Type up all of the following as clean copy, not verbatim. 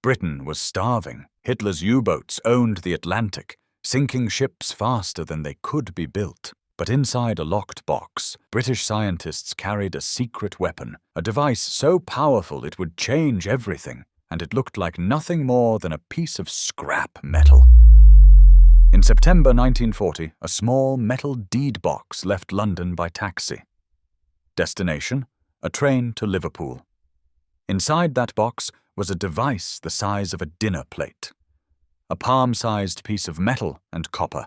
Britain was starving. Hitler's U-boats owned the Atlantic, sinking ships faster than they could be built. But inside a locked box, British scientists carried a secret weapon, a device so powerful it would change everything, and it looked like nothing more than a piece of scrap metal. In September 1940, a small metal deed box left London by taxi. Destination: a train to Liverpool. Inside that box was a device the size of a dinner plate. A palm-sized piece of metal and copper.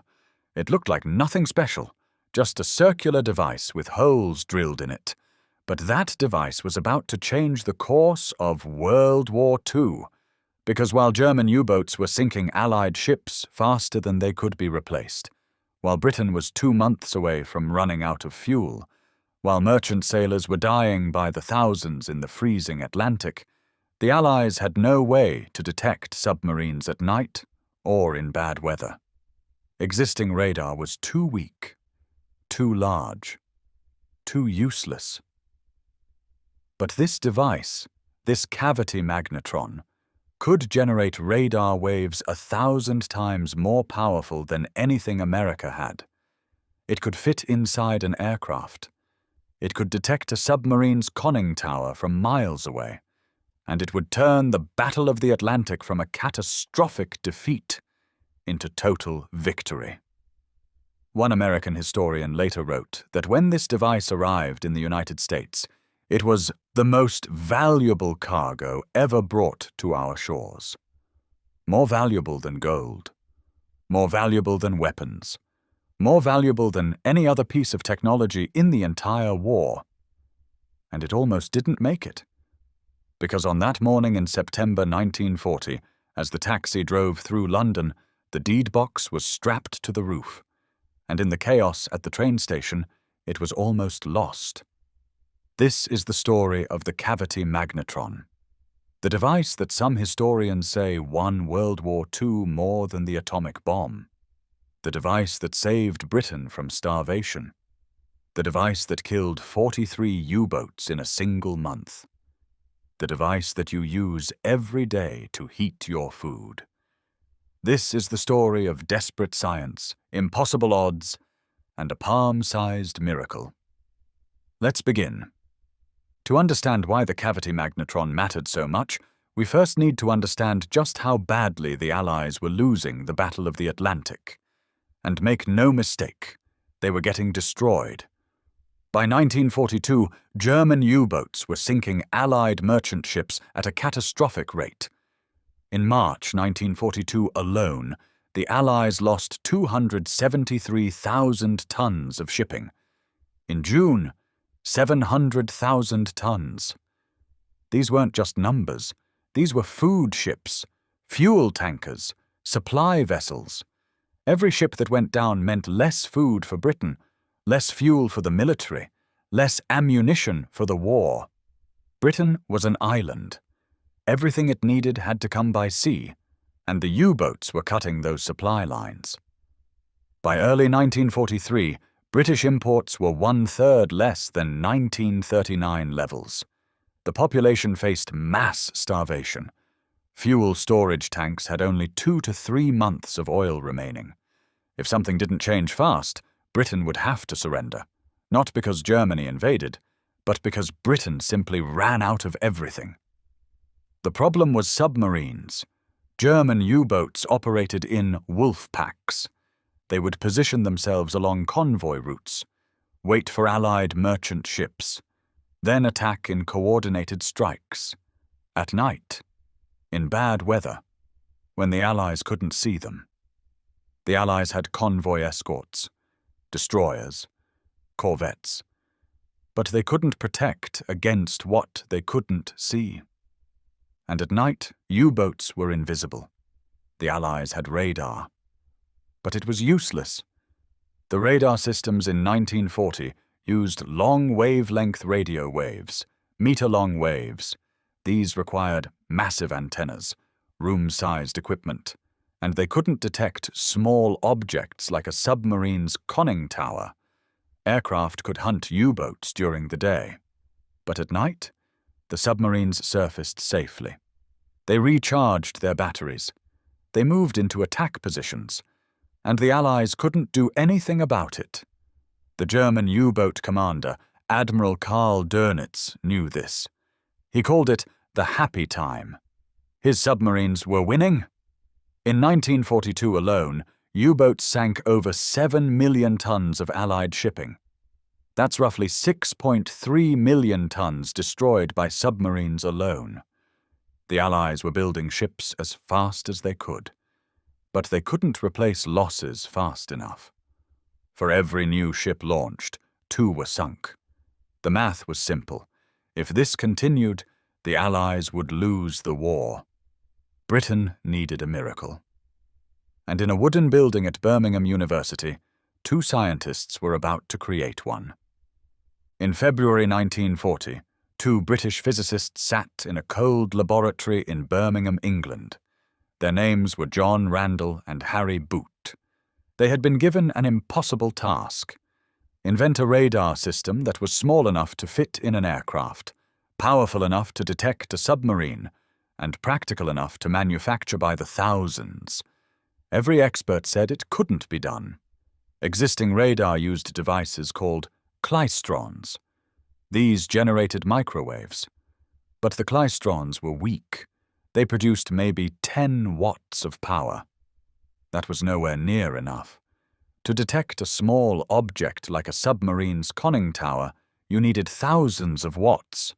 It looked like nothing special, just a circular device with holes drilled in it. But that device was about to change the course of World War II, because while German U-boats were sinking Allied ships faster than they could be replaced, while Britain was 2 months away from running out of fuel, while merchant sailors were dying by the thousands in the freezing Atlantic, the Allies had no way to detect submarines at night or in bad weather. Existing radar was too weak, too large, too useless. But this device, this cavity magnetron, could generate radar waves 1,000 times more powerful than anything America had. It could fit inside an aircraft. It could detect a submarine's conning tower from miles away, and it would turn the Battle of the Atlantic from a catastrophic defeat into total victory. One American historian later wrote that when this device arrived in the United States, it was the most valuable cargo ever brought to our shores. More valuable than gold, more valuable than weapons, more valuable than any other piece of technology in the entire war. And it almost didn't make it. Because on that morning in September 1940, as the taxi drove through London, the deed box was strapped to the roof, and in the chaos at the train station, it was almost lost. This is the story of the cavity magnetron, the device that some historians say won World War II more than the atomic bomb, the device that saved Britain from starvation, the device that killed 43 U-boats in a single month, the device that you use every day to heat your food. This is the story of desperate science, impossible odds, and a palm-sized miracle. Let's begin. To understand why the cavity magnetron mattered so much, we first need to understand just how badly the Allies were losing the Battle of the Atlantic. And make no mistake, they were getting destroyed. By 1942, German U-boats were sinking Allied merchant ships at a catastrophic rate. In March 1942 alone, the Allies lost 273,000 tons of shipping. In June, 700,000 tons. These weren't just numbers. These were food ships, fuel tankers, supply vessels. Every ship that went down meant less food for Britain, less fuel for the military, less ammunition for the war. Britain was an island. Everything it needed had to come by sea, and the U-boats were cutting those supply lines. By early 1943, British imports were 1/3 less than 1939 levels. The population faced mass starvation. Fuel storage tanks had only 2 to 3 months of oil remaining. If something didn't change fast, Britain would have to surrender, not because Germany invaded, but because Britain simply ran out of everything. The problem was submarines. German U-boats operated in wolf packs. They would position themselves along convoy routes, wait for Allied merchant ships, then attack in coordinated strikes, at night, in bad weather, when the Allies couldn't see them. The Allies had convoy escorts, destroyers, corvettes, but they couldn't protect against what they couldn't see. And at night, U-boats were invisible. The Allies had radar. But it was useless. The radar systems in 1940 used long wavelength radio waves, meter-long waves. These required massive antennas, room-sized equipment, and they couldn't detect small objects like a submarine's conning tower. Aircraft could hunt U-boats during the day, but at night, the submarines surfaced safely. They recharged their batteries. They moved into attack positions, and the Allies couldn't do anything about it. The German U-boat commander, Admiral Karl Dönitz, knew this. He called it the happy time. His submarines were winning. In 1942 alone, U-boats sank over 7 million tons of Allied shipping. That's roughly 6.3 million tons destroyed by submarines alone. The Allies were building ships as fast as they could, but they couldn't replace losses fast enough. For every new ship launched, 2 were sunk. The math was simple. If this continued, the Allies would lose the war. Britain needed a miracle. And in a wooden building at Birmingham University, 2 scientists were about to create one. In February 1940, 2 British physicists sat in a cold laboratory in Birmingham, England. Their names were John Randall and Harry Boot. They had been given an impossible task: invent a radar system that was small enough to fit in an aircraft, powerful enough to detect a submarine, and practical enough to manufacture by the thousands. Every expert said it couldn't be done. Existing radar used devices called klystrons. These generated microwaves. But the klystrons were weak. They produced maybe 10 watts of power. That was nowhere near enough. To detect a small object like a submarine's conning tower, you needed thousands of watts.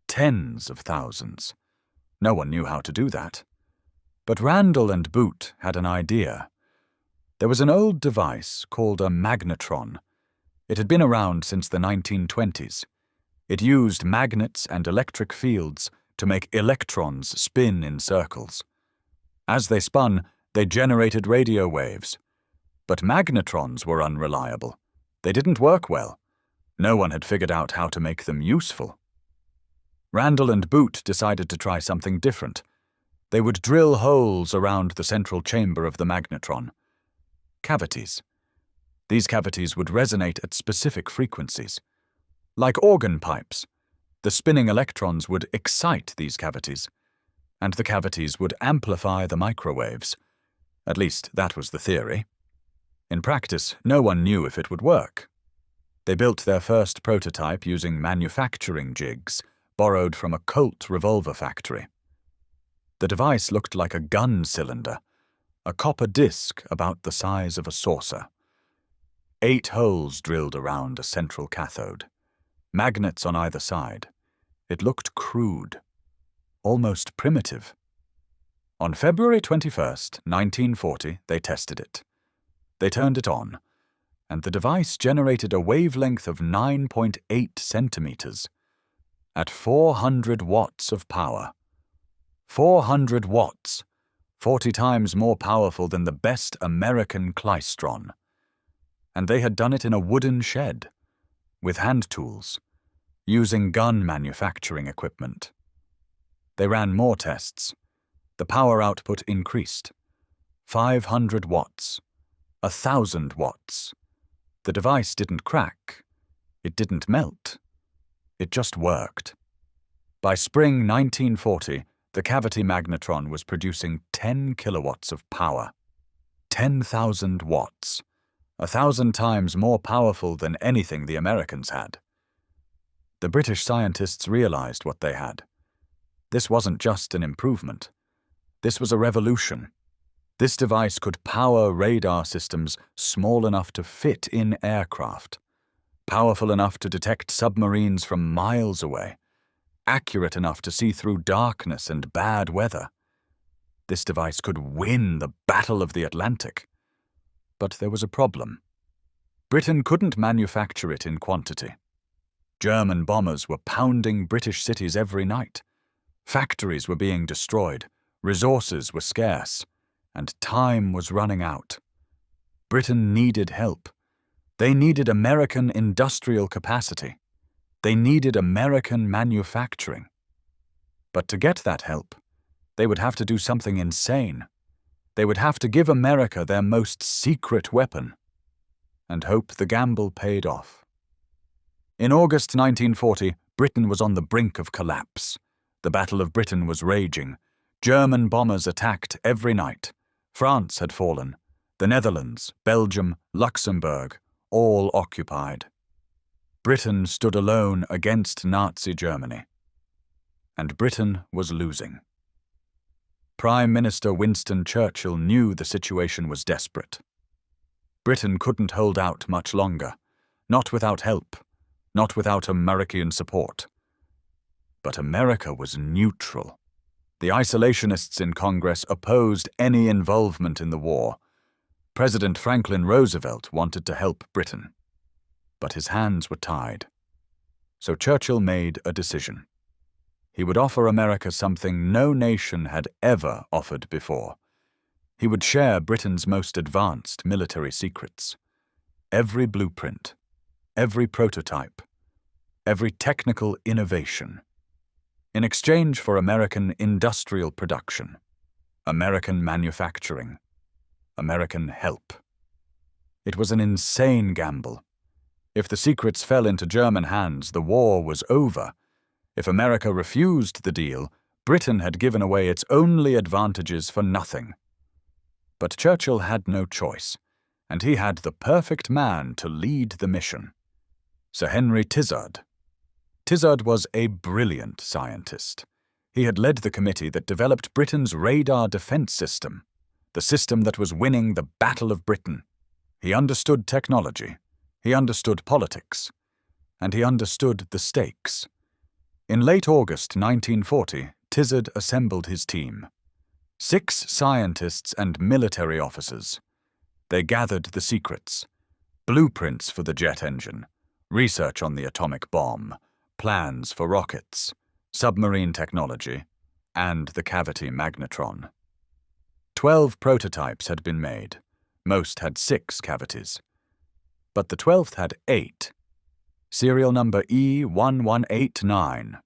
Tens of thousands. No one knew how to do that. But Randall and Boot had an idea. There was an old device called a magnetron. It had been around since the 1920s. It used magnets and electric fields to make electrons spin in circles. As they spun, they generated radio waves. But magnetrons were unreliable. They didn't work well. No one had figured out how to make them useful. Randall and Boot decided to try something different. They would drill holes around the central chamber of the magnetron. Cavities. These cavities would resonate at specific frequencies. Like organ pipes, the spinning electrons would excite these cavities, and the cavities would amplify the microwaves. At least that was the theory. In practice, no one knew if it would work. They built their first prototype using manufacturing jigs, borrowed from a Colt revolver factory. The device looked like a gun cylinder, a copper disc about the size of a saucer. 8 holes drilled around a central cathode. Magnets on either side. It looked crude, almost primitive. On February 21st, 1940, they tested it. They turned it on, and the device generated a wavelength of 9.8 centimeters at 400 watts of power. 400 watts, 40 times more powerful than the best American klystron. And they had done it in a wooden shed, with hand tools, using gun manufacturing equipment. They ran more tests. The power output increased. 500 watts, 1,000 watts. The device didn't crack. It didn't melt. It just worked. By spring 1940, the cavity magnetron was producing 10 kilowatts of power. 10,000 watts. 1,000 times more powerful than anything the Americans had. The British scientists realized what they had. This wasn't just an improvement. This was a revolution. This device could power radar systems small enough to fit in aircraft, powerful enough to detect submarines from miles away, accurate enough to see through darkness and bad weather. This device could win the Battle of the Atlantic. But there was a problem. Britain couldn't manufacture it in quantity. German bombers were pounding British cities every night. Factories were being destroyed, resources were scarce, and time was running out. Britain needed help. They needed American industrial capacity. They needed American manufacturing. But to get that help, they would have to do something insane. They would have to give America their most secret weapon, and hope the gamble paid off. In August 1940, Britain was on the brink of collapse. The Battle of Britain was raging. German bombers attacked every night. France had fallen. The Netherlands, Belgium, Luxembourg, all occupied. Britain stood alone against Nazi Germany. And Britain was losing. Prime Minister Winston Churchill knew the situation was desperate. Britain couldn't hold out much longer, not without help, not without American support. But America was neutral. The isolationists in Congress opposed any involvement in the war. President Franklin Roosevelt wanted to help Britain. But his hands were tied. So Churchill made a decision. He would offer America something no nation had ever offered before. He would share Britain's most advanced military secrets. Every blueprint, every prototype, every technical innovation. In exchange for American industrial production, American manufacturing, American help. It was an insane gamble. If the secrets fell into German hands, the war was over. If America refused the deal, Britain had given away its only advantages for nothing. But Churchill had no choice, and he had the perfect man to lead the mission. Sir Henry Tizard. Tizard was a brilliant scientist. He had led the committee that developed Britain's radar defense system, the system that was winning the Battle of Britain. He understood technology, he understood politics, and he understood the stakes. In late August 1940, Tizard assembled his team. 6 scientists and military officers. They gathered the secrets, blueprints for the jet engine, research on the atomic bomb, plans for rockets, submarine technology, and the cavity magnetron. 12 prototypes had been made. Most had 6 cavities. But the 12th had 8. Serial number E1189.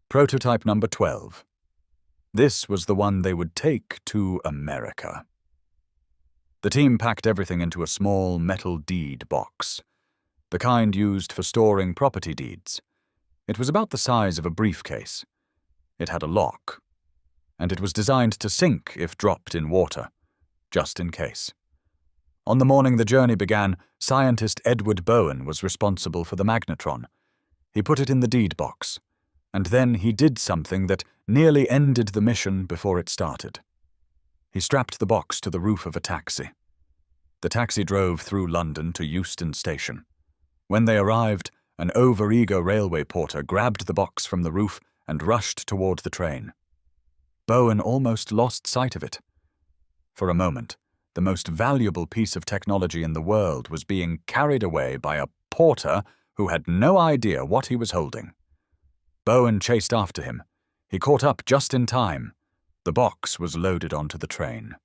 Prototype number 12. This was the one they would take to America. The team packed everything into a small metal deed box, the kind used for storing property deeds. It was about the size of a briefcase. It had a lock, and it was designed to sink if dropped in water, just in case. On the morning the journey began, scientist Edward Bowen was responsible for the magnetron. He put it in the deed box, and then he did something that nearly ended the mission before it started. He strapped the box to the roof of a taxi. The taxi drove through London to Euston Station. When they arrived, an over-eager railway porter grabbed the box from the roof and rushed toward the train. Bowen almost lost sight of it. For a moment, the most valuable piece of technology in the world was being carried away by a porter who had no idea what he was holding. Bowen chased after him. He caught up just in time. The box was loaded onto the train.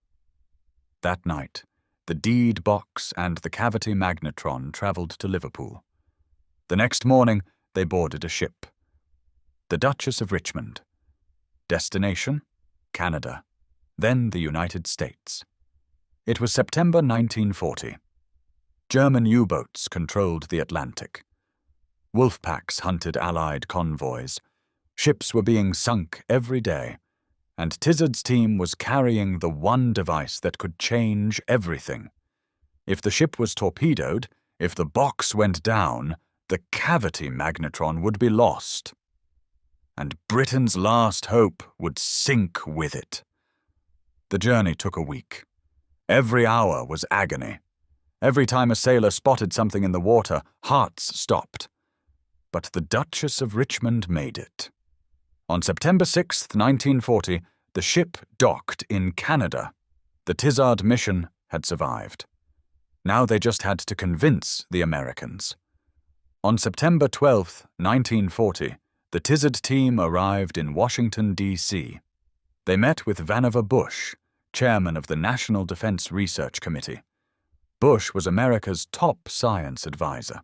That night, the deed box and the cavity magnetron traveled to Liverpool. The next morning, they boarded a ship. The Duchess of Richmond. Destination? Canada. Then the United States. It was September 1940. German U-boats controlled the Atlantic. Wolf packs hunted Allied convoys. Ships were being sunk every day, and Tizard's team was carrying the one device that could change everything. If the ship was torpedoed, if the box went down, the cavity magnetron would be lost. And Britain's last hope would sink with it. The journey took a week. Every hour was agony. Every time a sailor spotted something in the water, hearts stopped. But the Duchess of Richmond made it. On September 6, 1940, the ship docked in Canada. The Tizard Mission had survived. Now they just had to convince the Americans. On September 12, 1940, the Tizard team arrived in Washington, D.C. They met with Vannevar Bush, chairman of the National Defense Research Committee. Bush was America's top science advisor.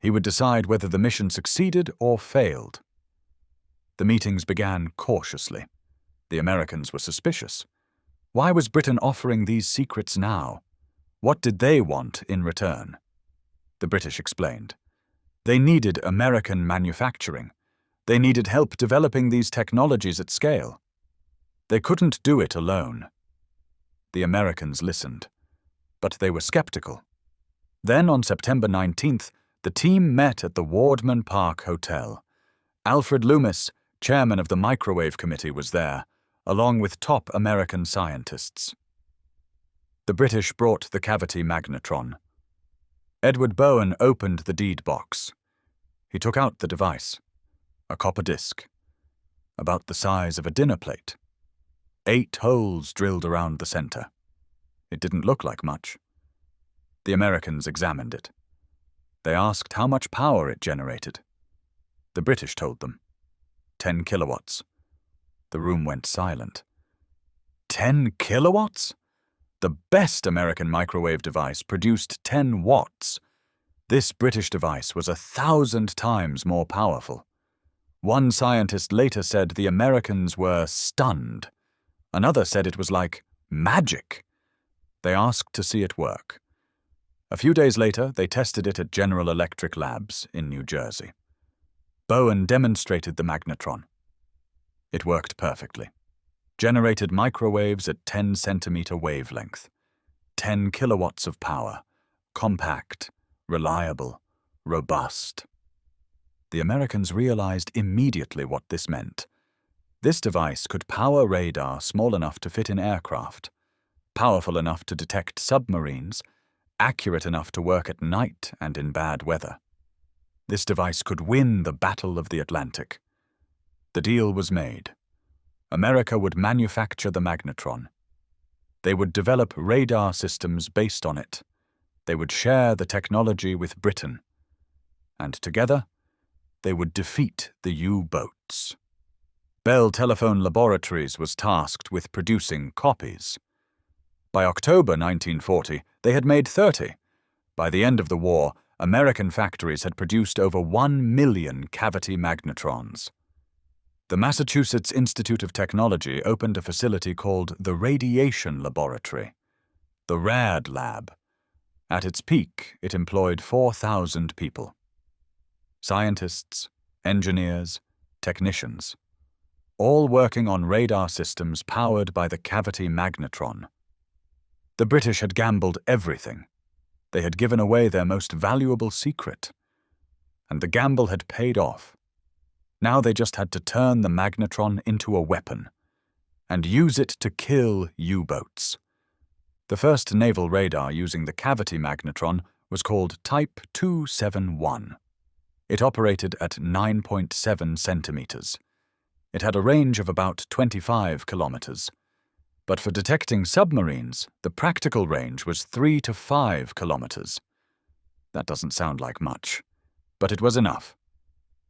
He would decide whether the mission succeeded or failed. The meetings began cautiously. The Americans were suspicious. Why was Britain offering these secrets now? What did they want in return? The British explained. They needed American manufacturing. They needed help developing these technologies at scale. They couldn't do it alone. The Americans listened, but they were skeptical. Then, on September 19th, the team met at the Wardman Park Hotel. Alfred Loomis, chairman of the Microwave Committee, was there, along with top American scientists. The British brought the cavity magnetron. Edward Bowen opened the deed box. He took out the device, a copper disc, about the size of a dinner plate. 8 holes drilled around the center. It didn't look like much. The Americans examined it. They asked how much power it generated. The British told them. 10 kilowatts. The room went silent. 10 kilowatts? The best American microwave device produced 10 watts. This British device was 1,000 times more powerful. One scientist later said the Americans were stunned. Another said it was like magic. They asked to see it work. A few days later, they tested it at General Electric Labs in New Jersey. Bowen demonstrated the magnetron. It worked perfectly. Generated microwaves at 10-centimeter wavelength. 10 kilowatts of power. Compact, reliable, robust. The Americans realized immediately what this meant. This device could power radar small enough to fit in aircraft, powerful enough to detect submarines, accurate enough to work at night and in bad weather. This device could win the Battle of the Atlantic. The deal was made. America would manufacture the magnetron. They would develop radar systems based on it. They would share the technology with Britain. And together, they would defeat the U-boats. Bell Telephone Laboratories was tasked with producing copies. By October 1940, they had made 30. By the end of the war, American factories had produced over 1 million cavity magnetrons. The Massachusetts Institute of Technology opened a facility called the Radiation Laboratory, the RAD Lab. At its peak, it employed 4,000 people. Scientists, engineers, technicians, all working on radar systems powered by the cavity magnetron. The British had gambled everything. They had given away their most valuable secret. And the gamble had paid off. Now they just had to turn the magnetron into a weapon and use it to kill U-boats. The first naval radar using the cavity magnetron was called Type 271. It operated at 9.7 centimeters. It had a range of about 25 kilometers. But for detecting submarines, the practical range was 3 to 5 kilometers. That doesn't sound like much, but it was enough.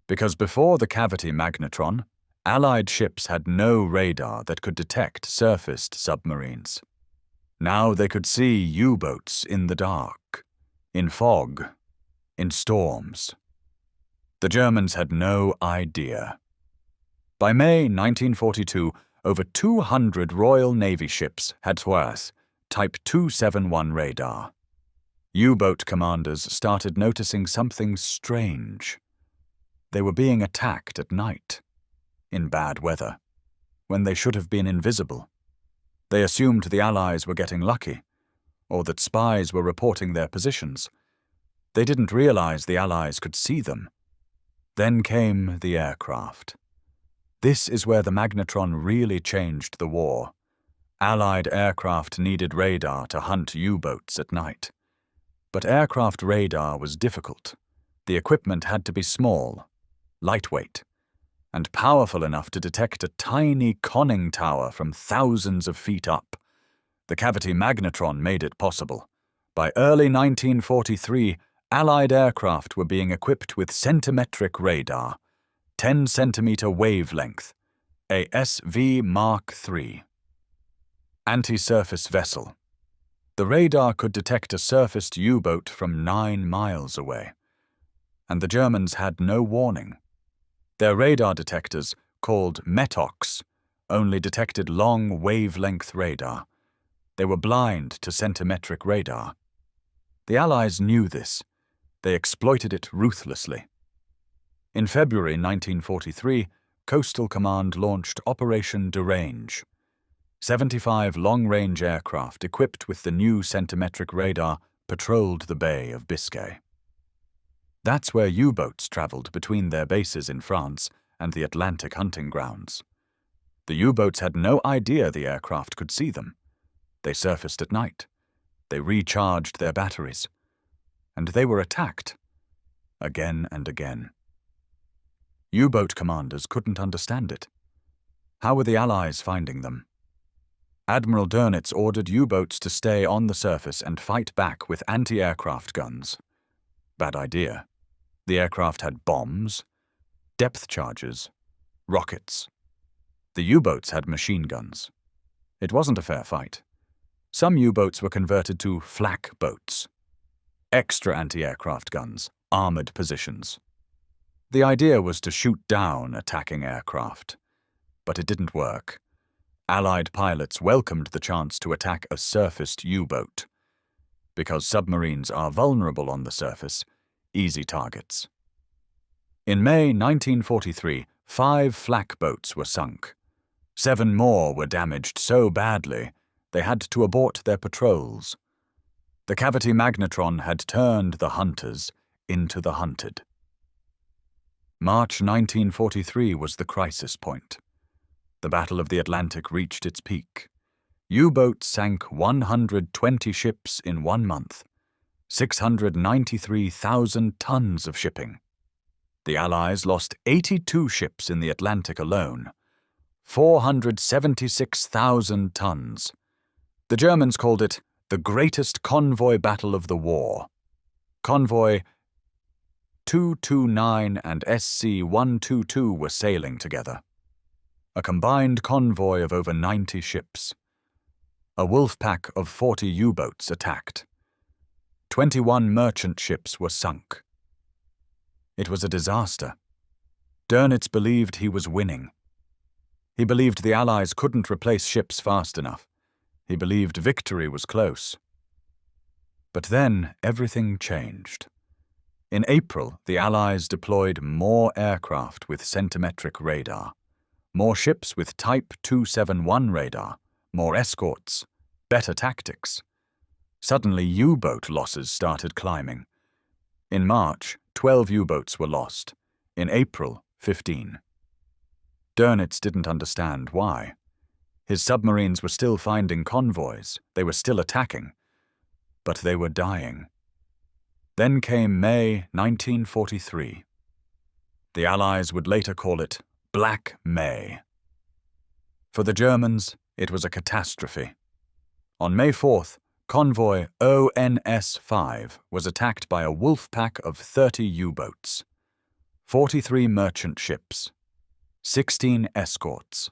Because before the cavity magnetron, Allied ships had no radar that could detect surfaced submarines. Now they could see U-boats in the dark, in fog, in storms. The Germans had no idea. By May 1942, over 200 Royal Navy ships had TWAS, Type 271 radar. U-boat commanders started noticing something strange. They were being attacked at night, in bad weather, when they should have been invisible. They assumed the Allies were getting lucky, or that spies were reporting their positions. They didn't realize the Allies could see them. Then came the aircraft. This is where the magnetron really changed the war. Allied aircraft needed radar to hunt U-boats at night. But aircraft radar was difficult. The equipment had to be small, lightweight, and powerful enough to detect a tiny conning tower from thousands of feet up. The cavity magnetron made it possible. By early 1943, Allied aircraft were being equipped with centimetric radar, 10-centimeter wavelength, a SV Mark III. Anti-surface vessel. The radar could detect a surfaced U-boat from 9 miles away. And the Germans had no warning. Their radar detectors, called METOX, only detected long wavelength radar. They were blind to centimetric radar. The Allies knew this. They exploited it ruthlessly. In February 1943, Coastal Command launched Operation Derange. 75 long-range aircraft equipped with the new centimetric radar patrolled the Bay of Biscay. That's where U-boats traveled between their bases in France and the Atlantic hunting grounds. The U-boats had no idea the aircraft could see them. They surfaced at night. They recharged their batteries. And they were attacked. Again and again. U-boat commanders couldn't understand it. How were the Allies finding them? Admiral Dönitz ordered U-boats to stay on the surface and fight back with anti-aircraft guns. Bad idea. The aircraft had bombs, depth charges, rockets. The U-boats had machine guns. It wasn't a fair fight. Some U-boats were converted to flak boats. Extra anti-aircraft guns, armored positions. The idea was to shoot down attacking aircraft. But it didn't work. Allied pilots welcomed the chance to attack a surfaced U-boat. Because submarines are vulnerable on the surface, easy targets. In May 1943, 5 flak boats were sunk. 7 more were damaged so badly they had to abort their patrols. The cavity magnetron had turned the hunters into the hunted. March 1943 was the crisis point. The Battle of the Atlantic reached its peak. U-boats sank 120 ships in 1 month, 693,000 tons of shipping. The Allies lost 82 ships in the Atlantic alone, 476,000 tons. The Germans called it the greatest convoy battle of the war. Convoy 229 and SC-122 were sailing together. A combined convoy of over 90 ships. A wolf pack of 40 U-boats attacked. 21 merchant ships were sunk. It was a disaster. Dönitz believed he was winning. He believed the Allies couldn't replace ships fast enough. He believed victory was close. But then everything changed. In April, the Allies deployed more aircraft with centimetric radar, more ships with Type 271 radar, more escorts, better tactics. Suddenly, U-boat losses started climbing. In March, 12 U-boats were lost. In April, 15. Dönitz didn't understand why. His submarines were still finding convoys. They were still attacking. But they were dying. Then came May 1943. The Allies would later call it Black May. For the Germans, it was a catastrophe. On May 4th, convoy ONS-5 was attacked by a wolf pack of 30 U-boats, 43 merchant ships, 16 escorts.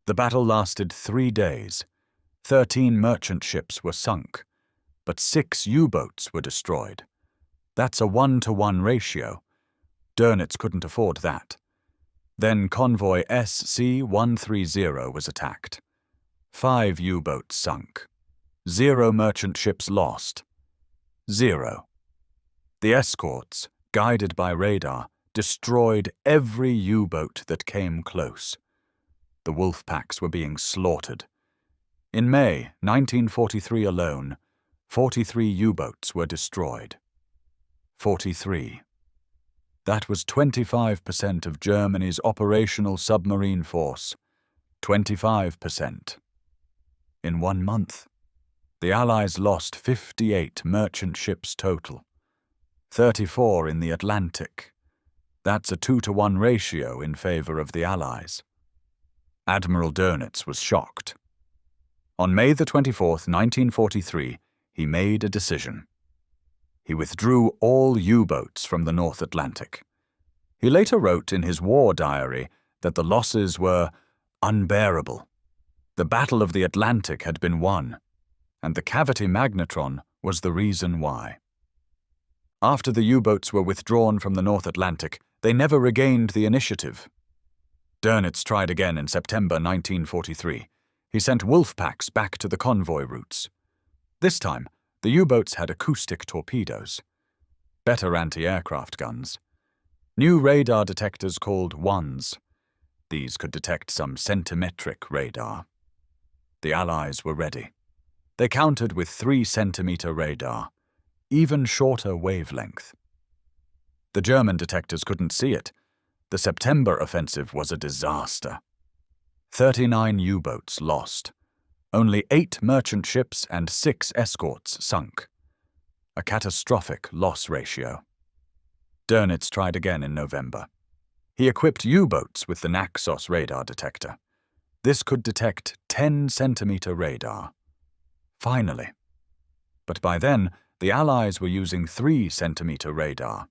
The battle lasted 3 days. 13 merchant ships were sunk, but 6 U-boats were destroyed. That's a 1-to-1 ratio. Dönitz couldn't afford that. Then convoy SC-130 was attacked. 5 U-boats sunk. 0 merchant ships lost. 0. The escorts, guided by radar, destroyed every U-boat that came close. The wolf packs were being slaughtered. In May 1943 alone, 43 U-boats were destroyed. 43. That was 25% of Germany's operational submarine force. 25%. In 1 month, the Allies lost 58 merchant ships total. 34 in the Atlantic. That's a 2-to-1 ratio in favor of the Allies. Admiral Dönitz was shocked. On May the 24th, 1943, he made a decision. He withdrew all U-boats from the North Atlantic. He later wrote in his war diary that the losses were unbearable. The Battle of the Atlantic had been won, and the cavity magnetron was the reason why. After the U-boats were withdrawn from the North Atlantic, they never regained the initiative. Dönitz tried again in September 1943. He sent wolf packs back to the convoy routes. This time, the U-boats had acoustic torpedoes, better anti-aircraft guns, new radar detectors called WWIIs. These could detect some centimetric radar. The Allies were ready. They countered with 3-centimeter radar, even shorter wavelength. The German detectors couldn't see it. The September offensive was a disaster. 39 U-boats lost. Only 8 merchant ships and 6 escorts sunk. A catastrophic loss ratio. Dönitz tried again in November. He equipped U-boats with the Naxos radar detector. This could detect 10-centimeter radar. Finally. But by then, the Allies were using 3-centimeter radar.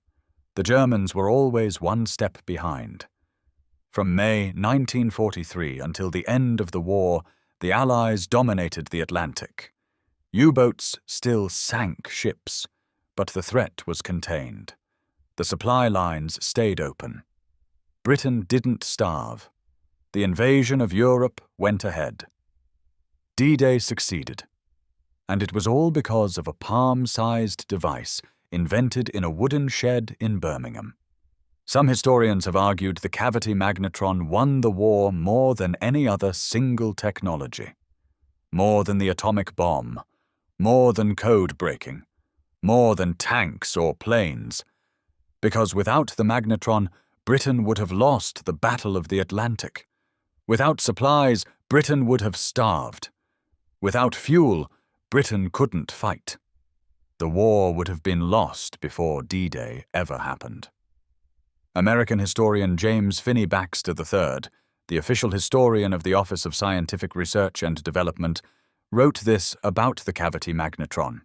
The Germans were always one step behind. From May 1943 until the end of the war, the Allies dominated the Atlantic. U-boats still sank ships, but the threat was contained. The supply lines stayed open. Britain didn't starve. The invasion of Europe went ahead. D-Day succeeded. And it was all because of a palm-sized device invented in a wooden shed in Birmingham. Some historians have argued the cavity magnetron won the war more than any other single technology. More than the atomic bomb, more than code breaking, more than tanks or planes. Because without the magnetron, Britain would have lost the Battle of the Atlantic. Without supplies, Britain would have starved. Without fuel, Britain couldn't fight. The war would have been lost before D-Day ever happened. American historian James Finney Baxter III, the official historian of the Office of Scientific Research and Development, wrote this about the cavity magnetron.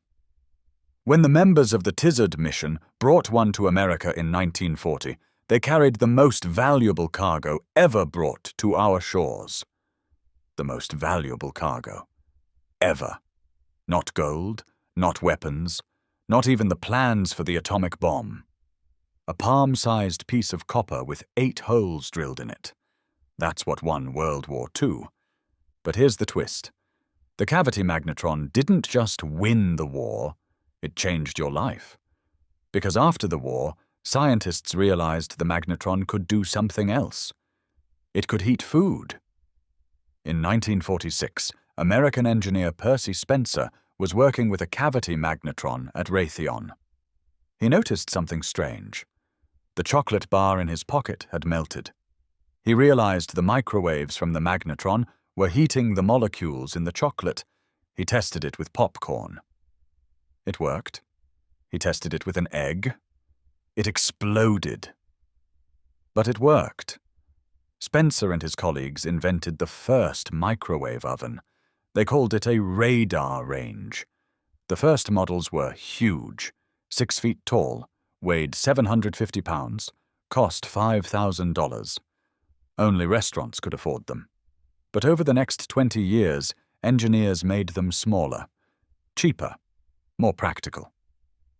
When the members of the Tizard Mission brought one to America in 1940, they carried the most valuable cargo ever brought to our shores. The most valuable cargo. Ever. Not gold, not weapons, not even the plans for the atomic bomb. A palm-sized piece of copper with 8 holes drilled in it. That's what won World War II. But here's the twist. The cavity magnetron didn't just win the war, it changed your life. Because after the war, scientists realized the magnetron could do something else. It could heat food. In 1946, American engineer Percy Spencer was working with a cavity magnetron at Raytheon. He noticed something strange. The chocolate bar in his pocket had melted. He realized the microwaves from the magnetron were heating the molecules in the chocolate. He tested it with popcorn. It worked. He tested it with an egg. It exploded. But it worked. Spencer and his colleagues invented the first microwave oven. They called it a radar range. The first models were huge, 6 feet tall, weighed 750 pounds, cost $5,000. Only restaurants could afford them. But over the next 20 years, engineers made them smaller, cheaper, more practical.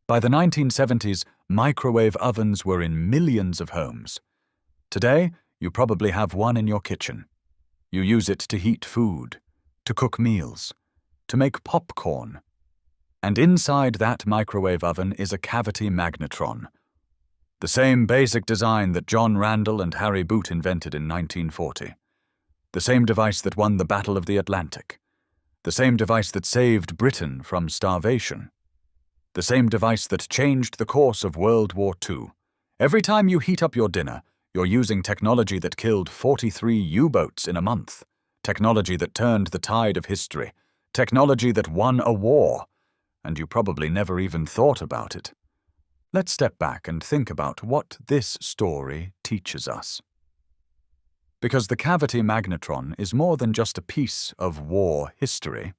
By the 1970s, microwave ovens were in millions of homes. Today, you probably have one in your kitchen. You use it to heat food, to cook meals, to make popcorn. And inside that microwave oven is a cavity magnetron. The same basic design that John Randall and Harry Boot invented in 1940. The same device that won the Battle of the Atlantic. The same device that saved Britain from starvation. The same device that changed the course of World War II. Every time you heat up your dinner, you're using technology that killed 43 U-boats in a month. Technology that turned the tide of history. Technology that won a war. And you probably never even thought about it. Let's step back and think about what this story teaches us. Because the cavity magnetron is more than just a piece of war history.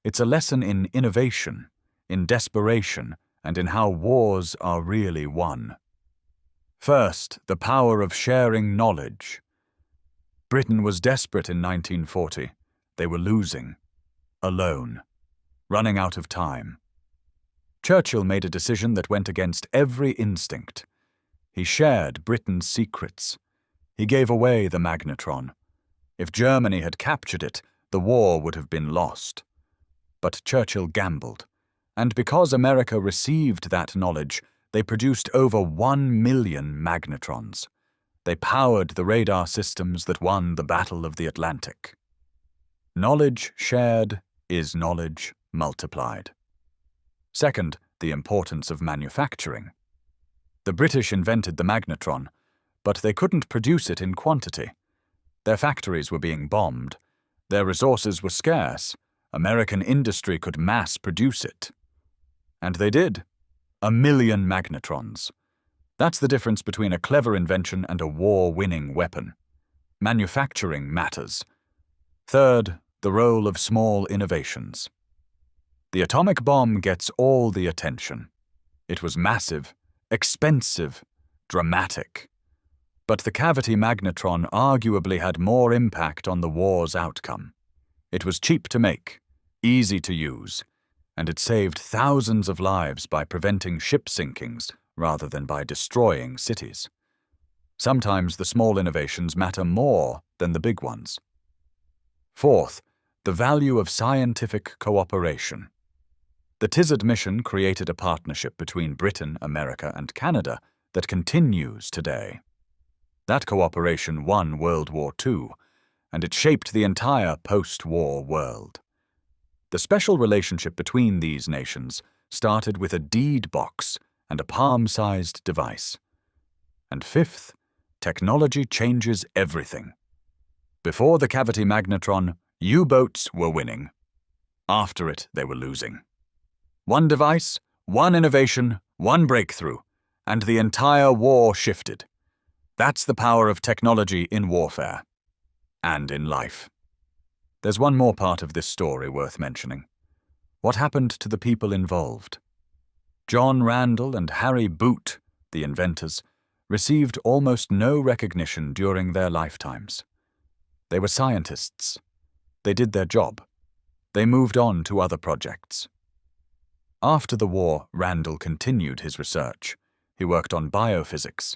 It's a lesson in innovation, in desperation, and in how wars are really won. First, the power of sharing knowledge. Britain was desperate in 1940. They were losing. Alone. Running out of time. Churchill made a decision that went against every instinct. He shared Britain's secrets. He gave away the magnetron. If Germany had captured it, the war would have been lost. But Churchill gambled. And because America received that knowledge, they produced over 1 million magnetrons. They powered the radar systems that won the Battle of the Atlantic. Knowledge shared is knowledge multiplied. Second, the importance of manufacturing. The British invented the magnetron, but they couldn't produce it in quantity. Their factories were being bombed. Their resources were scarce. American industry could mass produce it. And they did. 1 million magnetrons. That's the difference between a clever invention and a war-winning weapon. Manufacturing matters. Third, the role of small innovations. The atomic bomb gets all the attention. It was massive, expensive, dramatic. But the cavity magnetron arguably had more impact on the war's outcome. It was cheap to make, easy to use, and it saved thousands of lives by preventing ship sinkings rather than by destroying cities. Sometimes the small innovations matter more than the big ones. Fourth, the value of scientific cooperation. The Tizard Mission created a partnership between Britain, America, and Canada that continues today. That cooperation won World War II, and it shaped the entire post-war world. The special relationship between these nations started with a deed box and a palm-sized device. And fifth, technology changes everything. Before the cavity magnetron, U-boats were winning. After it, they were losing. One device, one innovation, one breakthrough, and the entire war shifted. That's the power of technology in warfare. And in life. There's one more part of this story worth mentioning. What happened to the people involved? John Randall and Harry Boot, the inventors, received almost no recognition during their lifetimes. They were scientists. They did their job. They moved on to other projects. After the war, Randall continued his research. He worked on biophysics.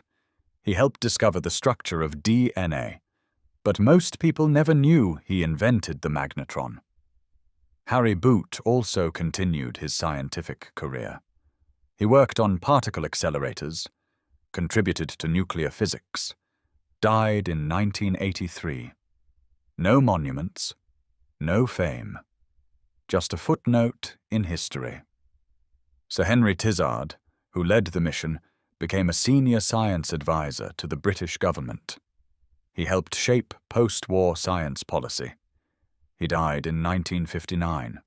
He helped discover the structure of DNA. But most people never knew he invented the magnetron. Harry Boot also continued his scientific career. He worked on particle accelerators, contributed to nuclear physics, died in 1983. No monuments, no fame, just a footnote in history. Sir Henry Tizard, who led the mission, became a senior science advisor to the British government. He helped shape post-war science policy. He died in 1959.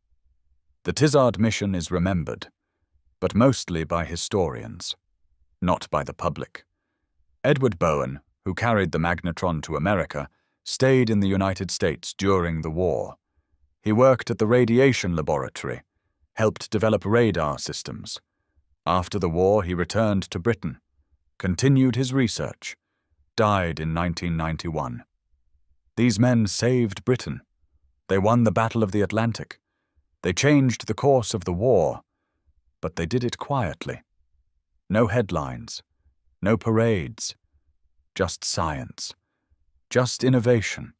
The Tizard Mission is remembered, but mostly by historians, not by the public. Edward Bowen, who carried the magnetron to America, stayed in the United States during the war. He worked at the radiation laboratory, helped develop radar systems. After the war, he returned to Britain, continued his research, died in 1991. These men saved Britain. They won the Battle of the Atlantic. They changed the course of the war, but they did it quietly. No headlines, no parades, just science, just innovation,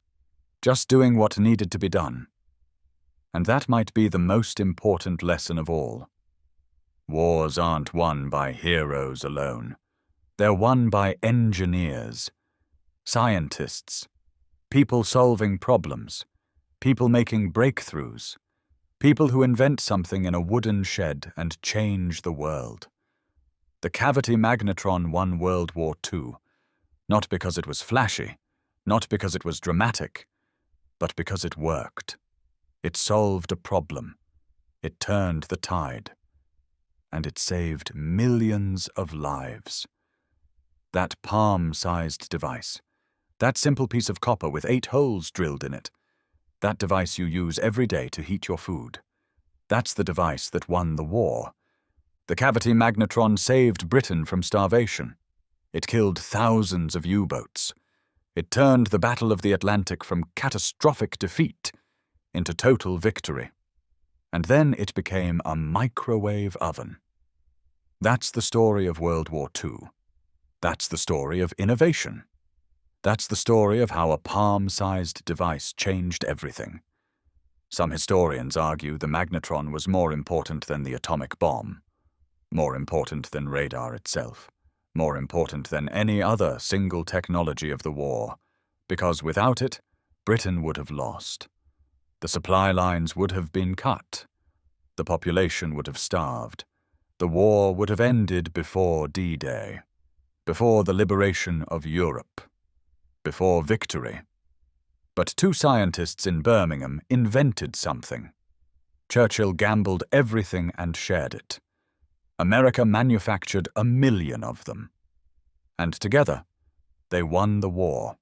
just doing what needed to be done. And that might be the most important lesson of all. Wars aren't won by heroes alone. They're won by engineers, scientists, people solving problems, people making breakthroughs, people who invent something in a wooden shed and change the world. The cavity magnetron won World War II, not because it was flashy, not because it was dramatic, but because it worked. It solved a problem. It turned the tide. And it saved millions of lives. That palm-sized device, that simple piece of copper with 8 holes drilled in it, that device you use every day to heat your food, that's the device that won the war. The cavity magnetron saved Britain from starvation. It killed thousands of U-boats. It turned the Battle of the Atlantic from catastrophic defeat into total victory. And then it became a microwave oven. That's the story of World War II. That's the story of innovation. That's the story of how a palm-sized device changed everything. Some historians argue the magnetron was more important than the atomic bomb, more important than radar itself, more important than any other single technology of the war, because without it, Britain would have lost. The supply lines would have been cut. The population would have starved. The war would have ended before D-Day, before the liberation of Europe, before victory. But two scientists in Birmingham invented something. Churchill gambled everything and shared it. America manufactured 1 million of them. And together, they won the war.